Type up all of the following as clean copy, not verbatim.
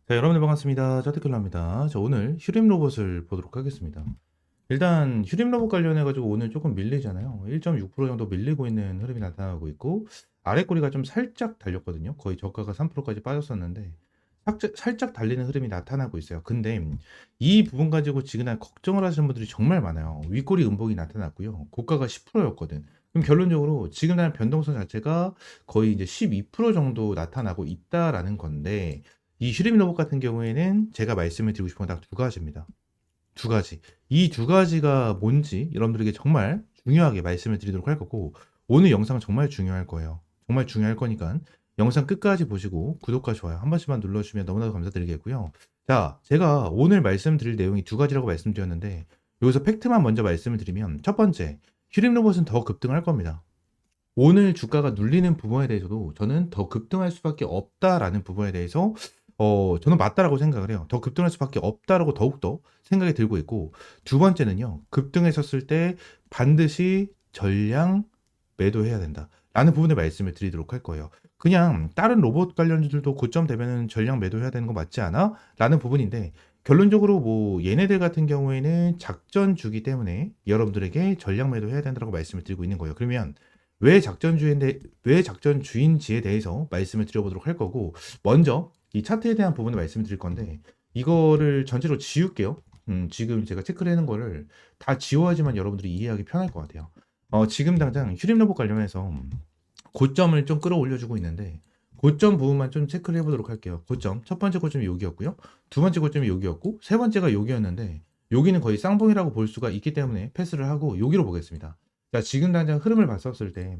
자, 여러분들 반갑습니다. 저테클라입니다. 자, 오늘 휴림 로봇을 보도록 하겠습니다. 일단 휴림 로봇 관련해가지고 오늘 조금 밀리잖아요. 1.6% 정도 밀리고 있는 흐름이 나타나고 있고 아래 꼬리가 좀 살짝 달렸거든요. 거의 저가가 3%까지 빠졌었는데 살짝 달리는 흐름이 나타나고 있어요. 근데 이 부분 가지고 지금 걱정을 하시는 분들이 정말 많아요. 윗꼬리 음봉이 나타났고요. 고가가 10%였거든. 그럼 결론적으로 지금 날 변동성 자체가 거의 이제 12% 정도 나타나고 있다라는 건데 이 슈림 로봇 같은 경우에는 제가 말씀을 드리고 싶은 건 딱 두 가지입니다. 두 가지. 이 두 가지가 뭔지 여러분들에게 정말 중요하게 말씀을 드리도록 할 거고, 오늘 영상 정말 중요할 거예요. 정말 중요할 거니까 영상 끝까지 보시고 구독과 좋아요 한 번씩만 눌러주시면 너무나도 감사드리겠고요. 자, 제가 오늘 말씀드릴 내용이 두 가지라고 말씀드렸는데, 여기서 팩트만 먼저 말씀을 드리면, 첫 번째, 슈림 로봇은 더 급등할 겁니다. 오늘 주가가 눌리는 부분에 대해서도 저는 더 급등할 수밖에 없다라는 부분에 대해서 저는 맞다라고 생각을 해요. 더 급등할 수밖에 없다라고 더욱더 생각이 들고 있고, 두 번째는요, 급등했었을 때 반드시 전량 매도해야 된다 라는 부분에 말씀을 드리도록 할 거예요. 그냥 다른 로봇 관련주들도 고점 되면은 전량 매도해야 되는 거 맞지 않아? 라는 부분인데, 결론적으로 뭐 얘네들 같은 경우에는 작전주기 때문에 여러분들에게 전량 매도해야 된다고 말씀을 드리고 있는 거예요. 그러면 왜 작전주인지에 대해서 말씀을 드려보도록 할 거고, 먼저 이 차트에 대한 부분을 말씀을 드릴 건데, 이거를 전체로 지울게요. 지금 제가 체크를 해놓은 거를 다 지워야지만 여러분들이 이해하기 편할 것 같아요. 지금 당장 휴림 로봇 관련해서 고점을 좀 끌어올려주고 있는데, 고점 부분만 좀 체크를 해보도록 할게요. 고점, 첫 번째 고점이 여기였고요. 두 번째 고점이 여기였고, 세 번째가 여기였는데, 여기는 거의 쌍봉이라고 볼 수가 있기 때문에 패스를 하고 여기로 보겠습니다. 자, 지금 당장 흐름을 봤었을 때,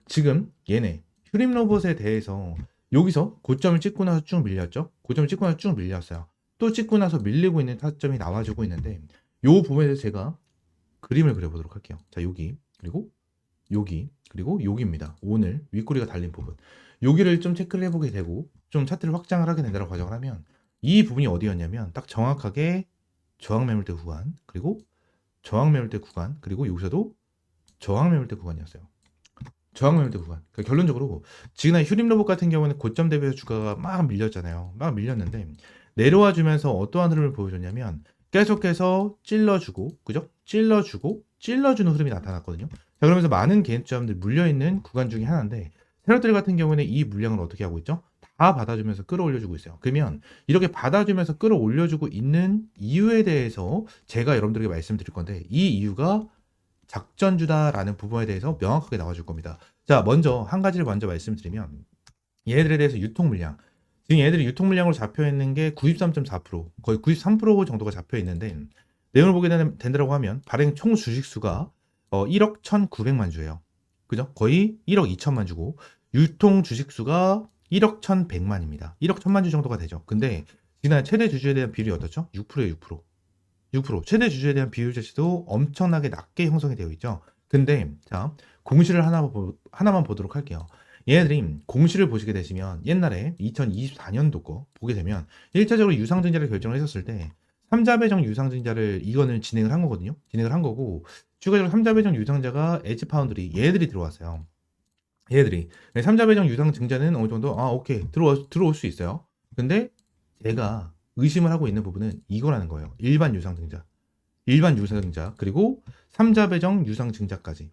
지금 얘네, 휴림 로봇에 대해서 여기서 고점을 찍고 나서 쭉 밀렸죠? 고점을 찍고 나서 쭉 밀렸어요. 또 찍고 나서 밀리고 있는 타점이 나와주고 있는데, 요 부분에 대해서 제가 그림을 그려보도록 할게요. 자, 여기, 그리고 여기, 그리고 여기입니다. 오늘 윗꼬리가 달린 부분. 여기를 좀 체크를 해보게 되고, 좀 차트를 확장을 하게 된다고 가정을 하면, 이 부분이 어디였냐면, 딱 정확하게 저항 매물대 구간, 그리고 저항 매물대 구간, 그리고 여기서도 저항 매물대 구간이었어요. 저항 매물대 구간. 그러니까 결론적으로 지금 휴림 로봇 같은 경우는 고점 대비해서 주가가 막 밀렸잖아요. 막 밀렸는데 내려와 주면서 어떠한 흐름을 보여줬냐면 계속해서 찔러주고, 그죠? 찔러주는 흐름이 나타났거든요. 자, 그러면서 많은 개인투자자분들 물려있는 구간 중에 하나인데, 세력들 같은 경우는 이 물량을 어떻게 하고 있죠? 다 받아주면서 끌어올려주고 있어요. 그러면 이렇게 받아주면서 끌어올려주고 있는 이유에 대해서 제가 여러분들에게 말씀드릴 건데, 이 이유가 작전주다라는 부분에 대해서 명확하게 나와줄 겁니다. 자, 먼저 한 가지를 먼저 말씀드리면, 얘네들에 대해서 유통 물량. 지금 얘네들이 유통 물량으로 잡혀 있는 게 93.4%, 거의 93% 정도가 잡혀 있는데, 내용을 보게 된다고 하면 발행 총 주식 수가 1억 1,900만 주예요. 그죠? 거의 1억 2천만 주고, 유통 주식 수가 1억 1,100만입니다. 1억 1,000만 주 정도가 되죠. 근데 지난 최대 주주에 대한 비율이 어떻죠? 6%예요, 6%. 6%. 최대 주주에 대한 비율 자체도 엄청나게 낮게 형성이 되어 있죠. 근데 자, 공시를 하나만 보도록 할게요. 얘네들이 공시를 보시게 되시면 옛날에 2024년도 거 보게 되면 1차적으로 유상증자를 결정을 했었을 때 3자 배정 유상증자를 이거는 진행을 한 거거든요. 진행을 한 거고, 추가적으로 3자 배정 유상자가 에지파운드리 얘들이 들어왔어요. 얘들이 3자 배정 유상증자는 어느 정도 오케이 들어올 수 있어요. 근데 제가 의심을 하고 있는 부분은 이거라는 거예요. 일반 유상증자 그리고 3자 배정 유상증자까지.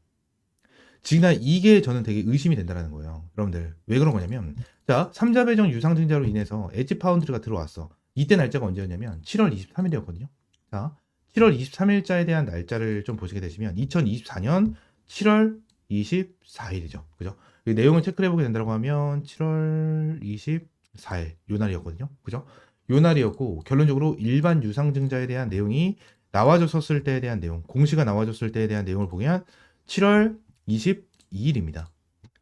지금 이게 저는 되게 의심이 된다는 거예요. 여러분들 왜 그런 거냐면, 자, 3자 배정 유상증자로 인해서 엣지 파운드가 들어왔어. 이때 날짜가 언제였냐면 7월 23일이었거든요. 자, 7월 23일자에 대한 날짜를 좀 보시게 되시면 2024년 7월 24일이죠. 그죠? 이 내용을 체크해 보게 된다고 하면 7월 24일 요 날이었거든요. 그죠? 요 날이었고, 결론적으로 일반 유상증자에 대한 내용이 나와줬었을 때에 대한 내용, 공시가 나와줬을 때에 대한 내용을 보면 7월 22일입니다.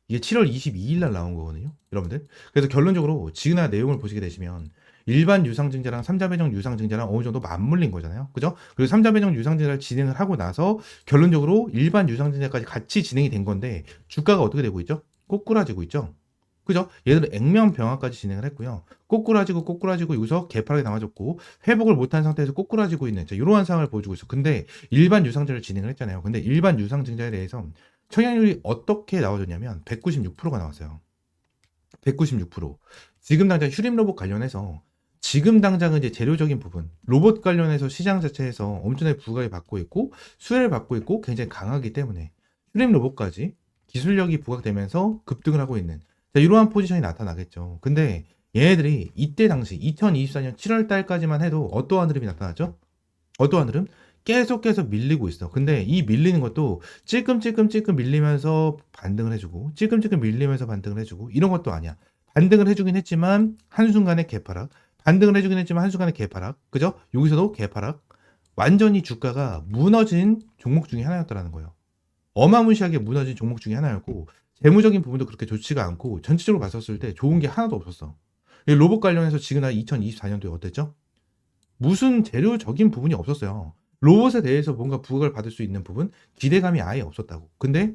이게 7월 22일 날 나온 거거든요, 여러분들. 그래서 결론적으로 지그나 내용을 보시게 되시면 일반 유상증자랑 3자 배정 유상증자랑 어느 정도 맞물린 거잖아요. 그죠? 그리고 3자 배정 유상증자를 진행을 하고 나서 결론적으로 일반 유상증자까지 같이 진행이 된 건데, 주가가 어떻게 되고 있죠? 꼬꾸라지고 있죠? 그죠? 얘들은 액면병합까지 진행을 했고요. 꼬꾸라지고 여기서 개파락이 남아졌고, 회복을 못한 상태에서 꼬꾸라지고 있는 이러한 상황을 보여주고 있어. 근데 일반 유상증자를 진행을 했잖아요. 근데 일반 유상증자에 대해서 청약률이 어떻게 나와줬냐면 196%가 나왔어요. 196%. 지금 당장 휴림 로봇 관련해서 지금 당장은 이제 재료적인 부분, 로봇 관련해서 시장 자체에서 엄청나게 부각을 받고 있고 수혜를 받고 있고 굉장히 강하기 때문에 슈림 로봇까지 기술력이 부각되면서 급등을 하고 있는, 자, 이러한 포지션이 나타나겠죠. 근데 얘네들이 이때 당시 2024년 7월 달까지만 해도 어떠한 흐름이 나타나죠? 어떠한 흐름? 계속 밀리고 있어. 근데 이 밀리는 것도 찔끔찔끔 밀리면서 반등을 해주고 찔끔찔끔 밀리면서 반등을 해주고 이런 것도 아니야. 반등을 해주긴 했지만 한순간에 개파락, 반등을 해주긴 했지만 한순간에 개파락, 그죠? 여기서도 개파락. 완전히 주가가 무너진 종목 중에 하나였다라는 거예요. 어마무시하게 무너진 종목 중에 하나였고 재무적인 부분도 그렇게 좋지가 않고 전체적으로 봤었을 때 좋은 게 하나도 없었어. 이 로봇 관련해서 지금 2024년도에 어땠죠? 무슨 재료적인 부분이 없었어요. 로봇에 대해서 뭔가 부각을 받을 수 있는 부분, 기대감이 아예 없었다고. 근데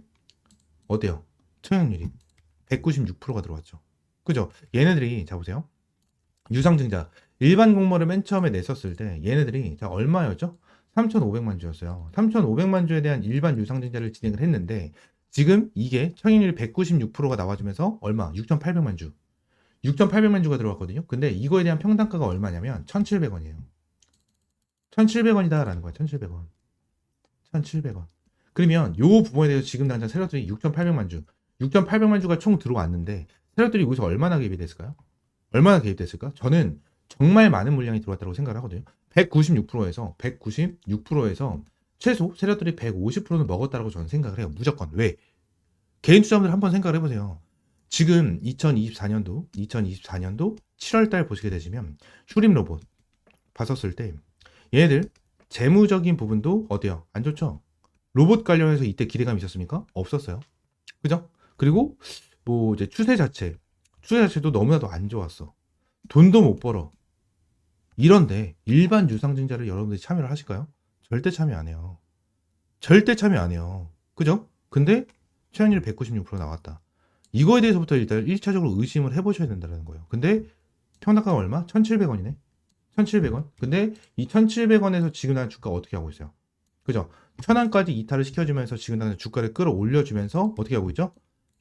어때요? 청약률이 196%가 들어왔죠. 그죠? 얘네들이, 자 보세요. 유상증자 일반 공모를 맨 처음에 냈었을 때 얘네들이 자 얼마였죠? 3,500만 주였어요. 3,500만 주에 대한 일반 유상증자를 진행을 했는데 지금 이게 청약률 196%가 나와주면서 얼마? 6,800만 주. 6,800만 주가 들어왔거든요. 근데 이거에 대한 평단가가 얼마냐면 1,700원이에요. 1,700원이다 라는 거야. 1,700원. 1,700원. 그러면 요 부분에 대해서 지금 당장 세력들이 6,800만 주, 6,800만 주가 총 들어왔는데 세력들이 여기서 얼마나 개입이 됐을까요? 얼마나 개입됐을까? 저는 정말 많은 물량이 들어왔다고 생각을 하거든요. 196%에서 최소 세력들이 150%는 먹었다고 저는 생각을 해요. 무조건. 왜? 개인 투자자분들 한번 생각을 해보세요. 지금 2024년도 7월달 보시게 되시면 슈림 로봇 봤었을 때 얘네들 재무적인 부분도 어때요? 안 좋죠? 로봇 관련해서 이때 기대감이 있었습니까? 없었어요. 그죠? 그리고 뭐 이제 추세 자체도 너무나도 안 좋았어. 돈도 못 벌어. 이런데 일반 유상증자를 여러분들이 참여를 하실까요? 절대 참여 안 해요. 절대 참여 안 해요. 그죠? 근데 취업률이 196% 나왔다. 이거에 대해서부터 일단 1차적으로 의심을 해보셔야 된다는 거예요. 근데 평단가가 얼마? 1,700원이네. 1,700원. 근데 이 1,700원에서 지금 난 주가 어떻게 하고 있어요? 그죠? 천안까지 이탈을 시켜주면서 지금 나는 주가를 끌어올려주면서 어떻게 하고 있죠?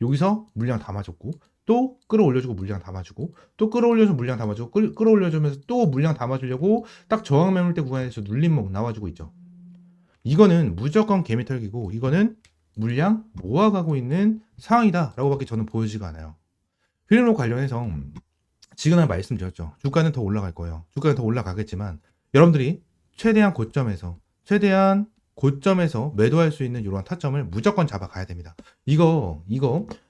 여기서 물량 담아줬고 또 끌어올려주고 물량 담아주고 또 끌어올려서 물량 담아주고 끌어올려주면서 또 물량 담아주려고 딱 저항 매물대 구간에서 눌림목 나와주고 있죠. 이거는 무조건 개미털기고 이거는 물량 모아가고 있는 상황이다 라고밖에 저는 보여지가 않아요. 필름로 관련해서 지금 한 말씀드렸죠. 주가는 더 올라갈 거예요. 주가는 더 올라가겠지만 여러분들이 최대한 고점에서 매도할 수 있는 이러한 타점을 무조건 잡아가야 됩니다. 이거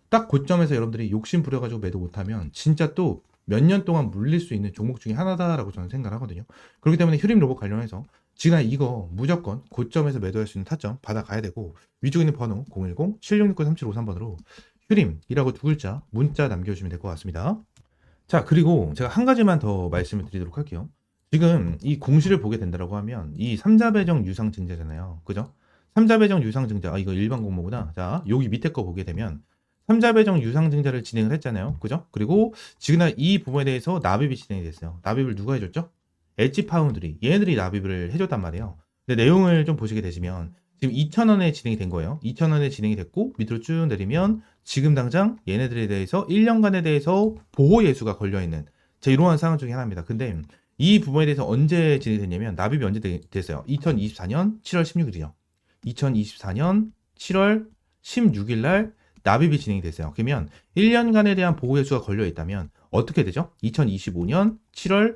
딱 고점에서 여러분들이 욕심 부려가지고 매도 못하면 진짜 또 몇 년 동안 물릴 수 있는 종목 중에 하나다라고 저는 생각을 하거든요. 그렇기 때문에 휴림 로봇 관련해서 지금 이거 무조건 고점에서 매도할 수 있는 타점 받아가야 되고 위쪽에 있는 번호 010-7669-3753번으로 휴림이라고 두 글자 문자 남겨주시면 될 것 같습니다. 자, 그리고 제가 한 가지만 더 말씀을 드리도록 할게요. 지금 이 공시를 보게 된다고 하면 이 삼자배정 유상증자잖아요. 그죠? 삼자배정 유상증자. 아, 이거 일반 공모구나. 자, 여기 밑에 거 보게 되면 삼자배정 유상증자를 진행을 했잖아요. 그죠? 그리고 지금 이 부분에 대해서 납입이 진행이 됐어요. 납입을 누가 해줬죠? 엣지 파운드리. 얘네들이 납입을 해줬단 말이에요. 근데 내용을 좀 보시게 되시면 지금 2,000원에 진행이 된 거예요. 2,000원에 진행이 됐고 밑으로 쭉 내리면 지금 당장 얘네들에 대해서 1년간에 대해서 보호 예수가 걸려있는 제 이러한 상황 중에 하나입니다. 근데 이 부분에 대해서 언제 진행이 됐냐면 납입이 언제 됐어요? 2024년 7월 16일이요. 2024년 7월 16일 날 납입이 진행이 됐어요. 그러면 1년간에 대한 보호 예수가 걸려 있다면 어떻게 되죠? 2025년 7월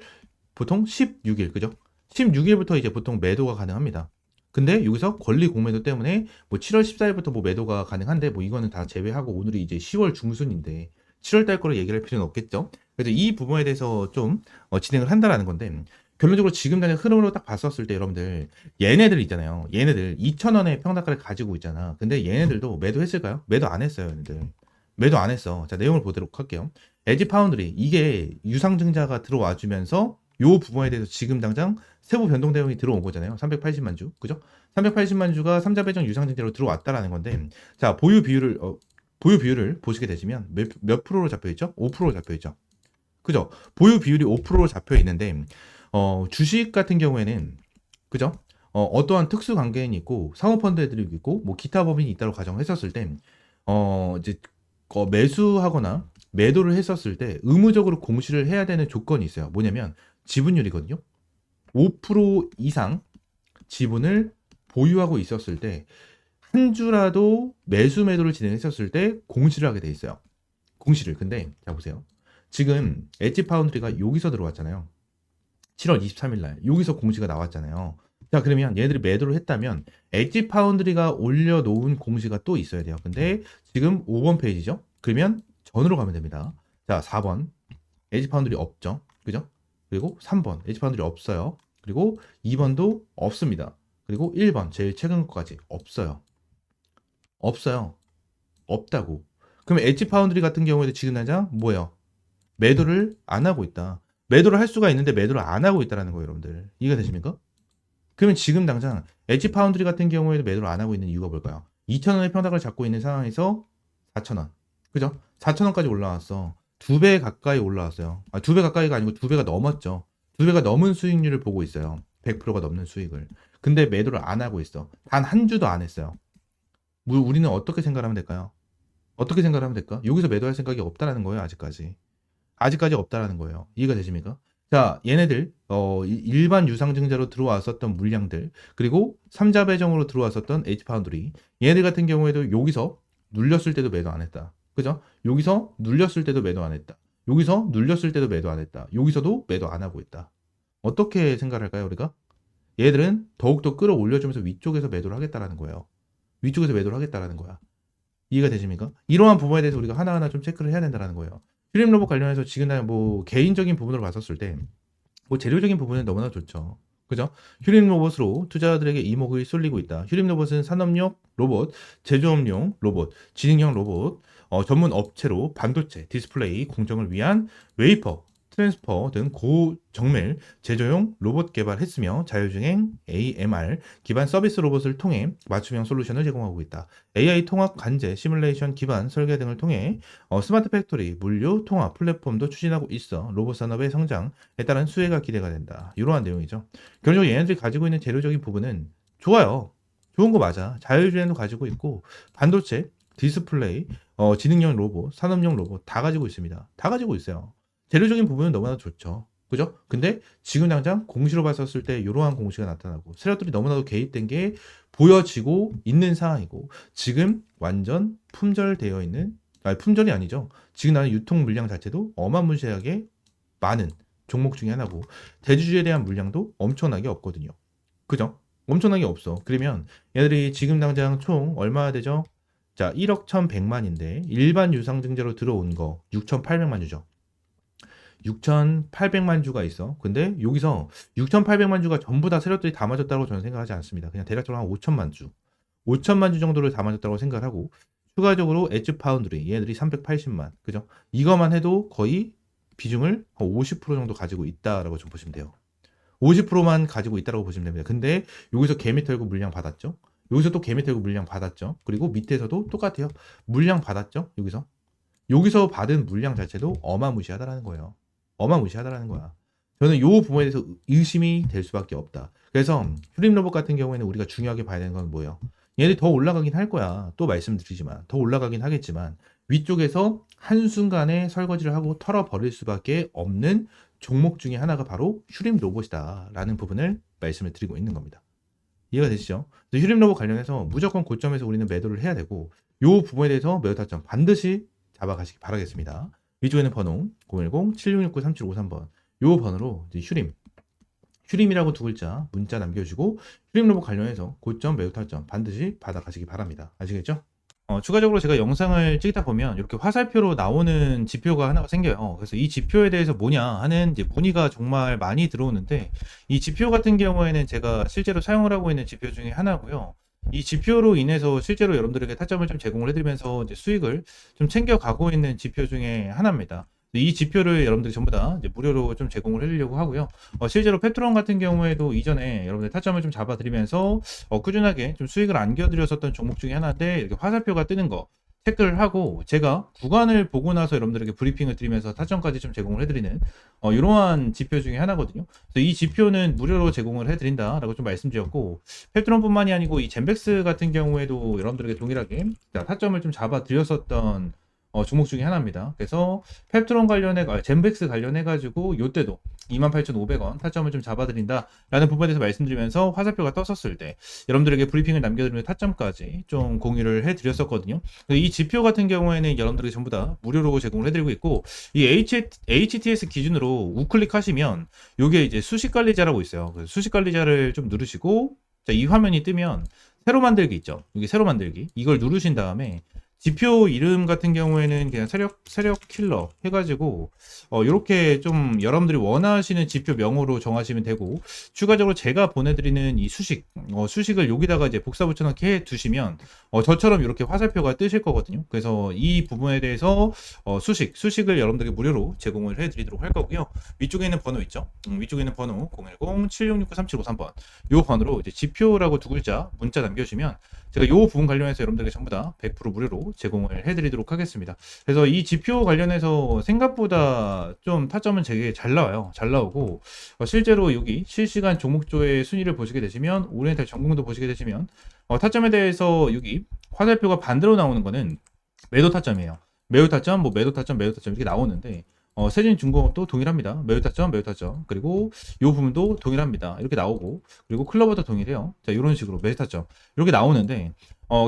보통 16일, 그죠? 16일부터 이제 보통 매도가 가능합니다. 근데 여기서 권리 공매도 때문에 뭐 7월 14일부터 뭐 매도가 가능한데 뭐 이거는 다 제외하고 오늘이 이제 10월 중순인데 7월 달 거로 얘기를 할 필요는 없겠죠. 그래서 이 부분에 대해서 좀 진행을 한다라는 건데 결론적으로 지금 단의 흐름으로 딱 봤었을 때 여러분들 얘네들 있잖아요. 얘네들 2,000원의 평단가를 가지고 있잖아. 근데 얘네들도 매도했을까요? 매도 안 했어요, 얘네들. 매도 안 했어. 자, 내용을 보도록 할게요. 에지 파운드리 이게 유상증자가 들어와 주면서 요 부분에 대해서 지금 당장 세부 변동 대응이 들어온 거잖아요. 380만 주. 그죠? 380만 주가 삼자 배정 유상증자로 들어왔다라는 건데 자, 보유 비율을 보시게 되시면 몇 프로로 잡혀 있죠? 5%로 잡혀 있죠. 그죠? 보유 비율이 5%로 잡혀 있는데 주식 같은 경우에는 그죠? 어떠한 특수 관계인이 있고 사모펀드 애들이 있고 뭐 기타 법인이 있다고 가정했었을 때 이제 매수하거나 매도를 했었을 때 의무적으로 공시를 해야 되는 조건이 있어요. 뭐냐면 지분율이거든요. 5% 이상 지분을 보유하고 있었을 때 한 주라도 매수 매도를 진행했었을 때 공시를 하게 돼 있어요. 공시를. 근데 자 보세요. 지금 엣지 파운드리가 여기서 들어왔잖아요. 7월 23일 날 여기서 공시가 나왔잖아요. 자 그러면 얘네들이 매도를 했다면 엣지 파운드리가 올려놓은 공시가 또 있어야 돼요. 근데 지금 5번 페이지죠. 그러면 전으로 가면 됩니다. 자 4번 엣지 파운드리 없죠. 그죠? 그리고 3번 엣지 파운드리 없어요. 그리고 2번도 없습니다. 그리고 1번 제일 최근 것까지 없어요. 없어요. 없다고. 그럼 엣지 파운드리 같은 경우에도 지금 당장 뭐예요? 매도를 안 하고 있다. 매도를 할 수가 있는데 매도를 안 하고 있다는 거예요, 여러분들. 이해가 되십니까? 그러면 지금 당장 엣지 파운드리 같은 경우에도 매도를 안 하고 있는 이유가 뭘까요? 2,000원의 평tak을 잡고 있는 상황에서 4,000원. 그죠? 4,000원까지 올라왔어. 2배 가까이 올라왔어요. 2배 가까이가 아니고 2배가 넘었죠. 2배가 넘은 수익률을 보고 있어요. 100%가 넘는 수익을. 근데 매도를 안 하고 있어. 단 한 주도 안 했어요. 우리는 어떻게 생각하면 될까요? 어떻게 생각하면 될까? 여기서 매도할 생각이 없다라는 거예요, 아직까지. 아직까지 없다라는 거예요. 이해가 되십니까? 자, 얘네들 일반 유상증자로 들어왔었던 물량들 그리고 3자 배정으로 들어왔었던 H파운드리 얘네들 같은 경우에도 여기서 눌렸을 때도 매도 안 했다. 그죠? 여기서 눌렸을 때도 매도 안 했다. 여기서 눌렸을 때도 매도 안 했다. 여기서도 매도 안 하고 있다. 어떻게 생각할까요, 우리가? 얘들은 더욱더 끌어올려주면서 위쪽에서 매도를 하겠다라는 거예요. 위쪽에서 매도를 하겠다라는 거야. 이해가 되십니까? 이러한 부분에 대해서 우리가 하나하나 좀 체크를 해야 된다는 거예요. 휴림 로봇 관련해서 지금 뭐 개인적인 부분으로 봤었을 때 뭐 재료적인 부분은 너무나 좋죠. 그죠? 휴림 로봇으로 투자자들에게 이목이 쏠리고 있다. 휴림 로봇은 산업용 로봇, 제조업용 로봇, 지능형 로봇, 전문 업체로 반도체, 디스플레이, 공정을 위한 웨이퍼, 트랜스퍼 등 고정밀 제조용 로봇 개발했으며 자율주행 AMR 기반 서비스 로봇을 통해 맞춤형 솔루션을 제공하고 있다. AI 통합 관제 시뮬레이션 기반 설계 등을 통해 스마트 팩토리 물류 통합 플랫폼도 추진하고 있어 로봇 산업의 성장에 따른 수혜가 기대가 된다. 이러한 내용이죠. 결국 얘네들이 가지고 있는 재료적인 부분은 좋아요. 좋은 거 맞아. 자율주행도 가지고 있고 반도체, 디스플레이, 지능형 로봇, 산업용 로봇 다 가지고 있습니다. 다 가지고 있어요. 재료적인 부분은 너무나 좋죠. 그죠? 근데 지금 당장 공시로 봤었을 때 이러한 공시가 나타나고 세력들이 너무나도 개입된 게 보여지고 있는 상황이고 지금 완전 품절되어 있는 품절이 아니죠. 지금 나는 유통 물량 자체도 어마무시하게 많은 종목 중에 하나고 대주주에 대한 물량도 엄청나게 없거든요. 그죠? 엄청나게 없어. 그러면 얘들이 지금 당장 총 얼마나 되죠? 자, 1억 1,100만인데 일반 유상증자로 들어온 거 6,800만 주죠. 6,800만 주가 있어. 근데 여기서 6,800만 주가 전부 다 세력들이 다 맞았다고 저는 생각하지 않습니다. 그냥 대략적으로 한 5천만 주. 5천만 주 정도를 다 맞았다고 생각을 하고 추가적으로 엣지 파운드리 얘들이 380만. 그죠? 이거만 해도 거의 비중을 한 50% 정도 가지고 있다라고 좀 보시면 돼요. 50%만 가지고 있다라고 보시면 됩니다. 근데 여기서 개미 털고 물량 받았죠? 여기서 또 개미 털고 물량 받았죠? 그리고 밑에서도 똑같아요. 물량 받았죠? 여기서 받은 물량 자체도 어마무시하다라는 거예요. 어마무시하다라는 거야. 저는 이 부분에 대해서 의심이 될 수밖에 없다. 그래서 휴림 로봇 같은 경우에는 우리가 중요하게 봐야 되는 건 뭐예요? 얘네들이 더 올라가긴 할 거야. 또 말씀드리지만 더 올라가긴 하겠지만 위쪽에서 한순간에 설거지를 하고 털어버릴 수밖에 없는 종목 중에 하나가 바로 휴림 로봇이다 라는 부분을 말씀을 드리고 있는 겁니다. 이해가 되시죠? 휴림 로봇 관련해서 무조건 고점에서 우리는 매도를 해야 되고 이 부분에 대해서 매도 타점 반드시 잡아가시기 바라겠습니다. 위쪽에는 번호 010-7669-3753번 요 번호로 이제 휴림이라고 두 글자 문자 남겨주고 휴림 로봇 관련해서 고점 매도 타점 반드시 받아가시기 바랍니다. 아시겠죠? 추가적으로 제가 영상을 찍다 보면 이렇게 화살표로 나오는 지표가 하나가 생겨요. 그래서 이 지표에 대해서 뭐냐 하는 이제 문의가 정말 많이 들어오는데 이 지표 같은 경우에는 제가 실제로 사용을 하고 있는 지표 중에 하나고요. 이 지표로 인해서 실제로 여러분들에게 타점을 좀 제공을 해드리면서 이제 수익을 좀 챙겨가고 있는 지표 중에 하나입니다. 이 지표를 여러분들이 전부 다 이제 무료로 좀 제공을 해드리려고 하고요. 실제로 페트론 같은 경우에도 이전에 여러분들 타점을 좀 잡아드리면서 꾸준하게 좀 수익을 안겨드렸었던 종목 중에 하나인데 이렇게 화살표가 뜨는 거 체크를 하고 제가 구간을 보고 나서 여러분들에게 브리핑을 드리면서 타점까지 좀 제공을 해드리는 이러한 지표 중에 하나거든요. 그래서 이 지표는 무료로 제공을 해드린다라고 좀 말씀드렸고 페트론뿐만이 아니고 이 젠백스 같은 경우에도 여러분들에게 동일하게 타점을 좀 잡아드렸었던 종목 중에 하나입니다. 그래서 펩트론 젠백스 관련해가지고 요때도 28,500원 타점을 좀 잡아드린다라는 부분에 대해서 말씀드리면서 화살표가 떴었을 때 여러분들에게 브리핑을 남겨드리는 타점까지 좀 공유를 해드렸었거든요. 이 지표 같은 경우에는 여러분들에게 전부 다 무료로 제공을 해드리고 있고, 이 HTS 기준으로 우클릭 하시면 요게 이제 수식 관리자라고 있어요. 그래서 수식 관리자를 좀 누르시고, 자, 이 화면이 뜨면 새로 만들기 있죠. 여기 새로 만들기. 이걸 누르신 다음에 지표 이름 같은 경우에는 그냥 세력 킬러 해가지고 이렇게 좀 여러분들이 원하시는 지표 명으로 정하시면 되고, 추가적으로 제가 보내드리는 이 수식을 여기다가 이제 복사 붙여넣기 해 두시면 저처럼 이렇게 화살표가 뜨실 거거든요. 그래서 이 부분에 대해서 수식을 여러분들에게 무료로 제공을 해드리도록 할 거고요. 위쪽에 있는 번호 있죠. 위쪽에 있는 번호 010-7669-3753번 요 번호로 이제 지표라고 두 글자 문자 남겨주시면 제가 이 부분 관련해서 여러분들에게 전부 다 100% 무료로 제공을 해드리도록 하겠습니다. 그래서 이 지표 관련해서 생각보다 좀 타점은 되게 잘 나와요. 잘 나오고 실제로 여기 실시간 종목조의 순위를 보시게 되시면, 오리엔탈 전공도 보시게 되시면 타점에 대해서 여기 화살표가 반대로 나오는 거는 매도 타점이에요. 매도 타점, 매도 타점, 매도 타점 이렇게 나오는데 세진중공업도 동일합니다. 매도 타점, 매도 타점. 그리고 이 부분도 동일합니다. 이렇게 나오고, 그리고 클로버도 동일해요. 자, 이런 식으로 매도 타점 이렇게 나오는데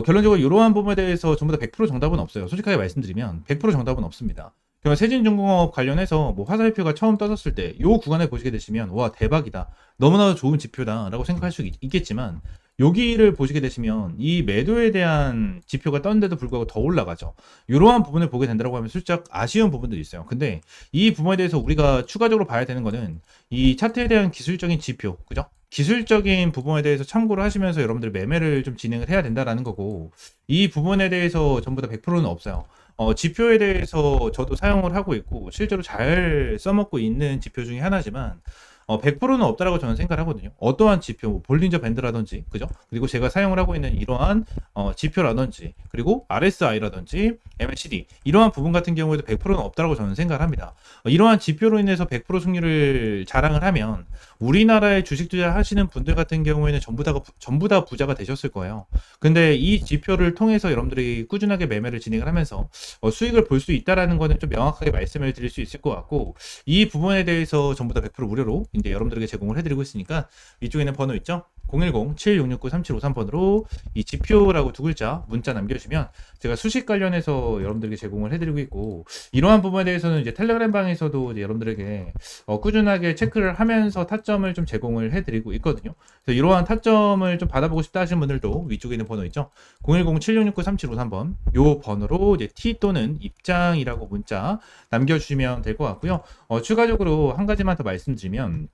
결론적으로 이러한 부분에 대해서 전부 다 100% 정답은 없어요. 솔직하게 말씀드리면 100% 정답은 없습니다. 그러면 세진중공업 관련해서 화살표가 처음 떠졌을 때 이 구간에 보시게 되시면 와, 대박이다, 너무나도 좋은 지표다라고 생각할 수 있겠지만, 여기를 보시게 되시면 이 매도에 대한 지표가 떴는데도 불구하고 더 올라가죠. 이러한 부분을 보게 된다고 하면 살짝 아쉬운 부분들이 있어요. 근데 이 부분에 대해서 우리가 추가적으로 봐야 되는 거는 이 차트에 대한 기술적인 지표, 그죠? 기술적인 부분에 대해서 참고를 하시면서 여러분들 매매를 좀 진행을 해야 된다라는 거고, 이 부분에 대해서 전부 다 100%는 없어요. 지표에 대해서 저도 사용을 하고 있고 실제로 잘 써먹고 있는 지표 중에 하나지만 100%는 없다라고 저는 생각을 하거든요. 어떠한 지표, 볼린저 밴드라든지, 그죠? 그리고 제가 사용을 하고 있는 이러한 지표라든지, 그리고 RSI라든지, MACD 이러한 부분 같은 경우에도 100%는 없다라고 저는 생각을 합니다. 이러한 지표로 인해서 100% 승률을 자랑을 하면 우리나라에 주식 투자하시는 분들 같은 경우에는 전부 다 부자가 되셨을 거예요. 근데 이 지표를 통해서 여러분들이 꾸준하게 매매를 진행을 하면서 수익을 볼 수 있다라는 거는 좀 명확하게 말씀을 드릴 수 있을 것 같고, 이 부분에 대해서 전부 다 100% 무료로 이제 여러분들에게 제공을 해드리고 있으니까 위쪽에 있는 번호 있죠? 010-7669-3753번으로 이 지표라고 두 글자 문자 남겨주시면 제가 수식 관련해서 여러분들에게 제공을 해드리고 있고, 이러한 부분에 대해서는 이제 텔레그램 방에서도 이제 여러분들에게 꾸준하게 체크를 하면서 타점을 좀 제공을 해드리고 있거든요. 그래서 이러한 타점을 좀 받아보고 싶다 하시는 분들도 위쪽에 있는 번호 있죠? 010-7669-3753번 요 번호로 이제 T 또는 입장이라고 문자 남겨주시면 될 것 같고요. 추가적으로 한 가지만 더 말씀드리면,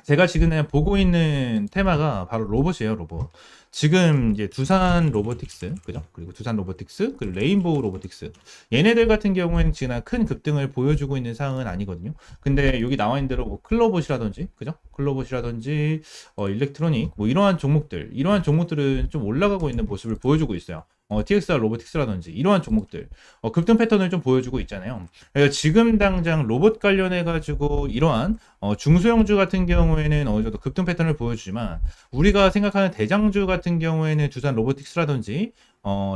제가 지금 보고 있는 테마가 바로 로봇이에요, 로봇. 지금 이제 두산 로보틱스, 그죠? 그리고 두산 로보틱스, 그리고 레인보우 로보틱스. 얘네들 같은 경우에는 지금 큰 급등을 보여주고 있는 상황은 아니거든요. 근데 여기 나와 있는 대로 클로봇이라든지, 그죠? 클로봇이라든지, 일렉트로닉, 이러한 종목들은 좀 올라가고 있는 모습을 보여주고 있어요. TXR 로보틱스라든지 이러한 종목들 급등 패턴을 좀 보여주고 있잖아요. 그래서 지금 당장 로봇 관련해 가지고 이러한 중소형주 같은 경우에는 어느 정도 급등 패턴을 보여주지만, 우리가 생각하는 대장주 같은 경우에는 두산 로보틱스라든지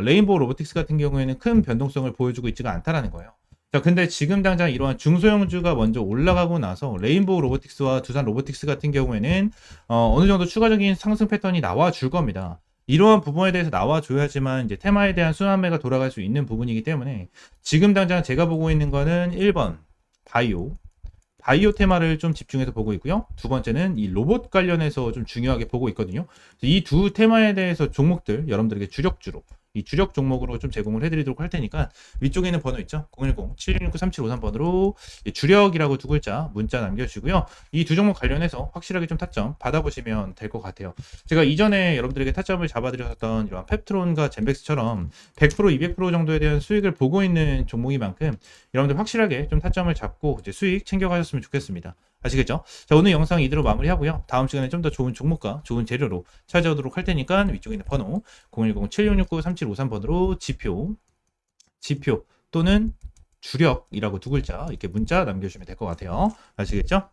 레인보우 로보틱스 같은 경우에는 큰 변동성을 보여주고 있지가 않다라는 거예요. 자, 근데 지금 당장 이러한 중소형주가 먼저 올라가고 나서 레인보우 로보틱스와 두산 로보틱스 같은 경우에는 어느 정도 추가적인 상승 패턴이 나와 줄 겁니다. 이러한 부분에 대해서 나와줘야지만 이제 테마에 대한 순환매가 돌아갈 수 있는 부분이기 때문에, 지금 당장 제가 보고 있는 거는 1번 바이오 테마를 좀 집중해서 보고 있고요. 두 번째는 이 로봇 관련해서 좀 중요하게 보고 있거든요. 이 두 테마에 대해서 종목들 여러분들에게 이 주력 종목으로 좀 제공을 해드리도록 할 테니까 위쪽에 있는 번호 있죠? 010-7669-3753번으로 주력이라고 두 글자 문자 남겨주시고요. 이 두 종목 관련해서 확실하게 좀 타점 받아보시면 될 것 같아요. 제가 이전에 여러분들에게 타점을 잡아드렸던 이런 펩트론과 젠백스처럼 100%, 200% 정도에 대한 수익을 보고 있는 종목인 만큼 여러분들 확실하게 좀 타점을 잡고 이제 수익 챙겨가셨으면 좋겠습니다. 아시겠죠? 자, 오늘 영상 이대로 마무리하고요. 다음 시간에 좀 더 좋은 종목과 좋은 재료로 찾아오도록 할 테니까 위쪽에 있는 번호 010-7669-3753번으로 지표 또는 주력이라고 두 글자 이렇게 문자 남겨주시면 될 것 같아요. 아시겠죠?